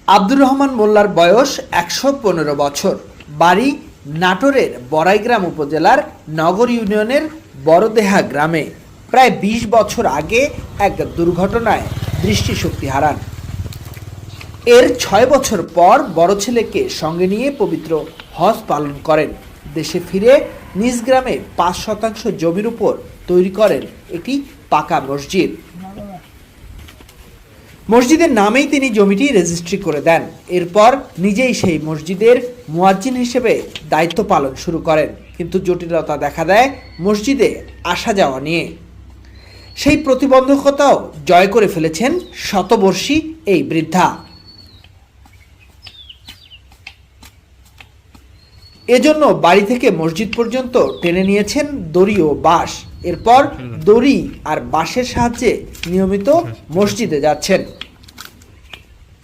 আব্দুর রহমান মোল্লার বয়স ১১৫ বছর। বাড়ি নাটোরের বড়াইগ্রাম উপজেলার নগর ইউনিয়নের বড়দেহা গ্রামে। প্রায় ২০ বছর আগে এক দুর্ঘটনায় দৃষ্টিশক্তি হারান। এর ৬ বছর পর বড় ছেলেকে সঙ্গে নিয়ে পবিত্র হজ পালন করেন। দেশে ফিরে নিজ গ্রামে ৫% জমির উপর তৈরি করেন একটি পাকা মসজিদ। মসজিদের নামেই তিনি জমিটি রেজিস্ট্রি করে দেন। এরপর নিজেই সেই মসজিদের মুয়াজ্জিন হিসেবে দায়িত্ব পালন শুরু করেন। কিন্তু জটিলতা দেখা দেয় মসজিদে আসা যাওয়া নিয়ে। সেই প্রতিবন্ধকতাও জয় করে ফেলেছেন শতবর্ষী এই বৃদ্ধা। এজন্য বাড়ি থেকে মসজিদ পর্যন্ত টেনে নিয়েছেন দড়ি ও বাঁশ। এরপর দড়ি আর বাঁশের সাহায্যে নিয়মিত মসজিদে যাচ্ছেন।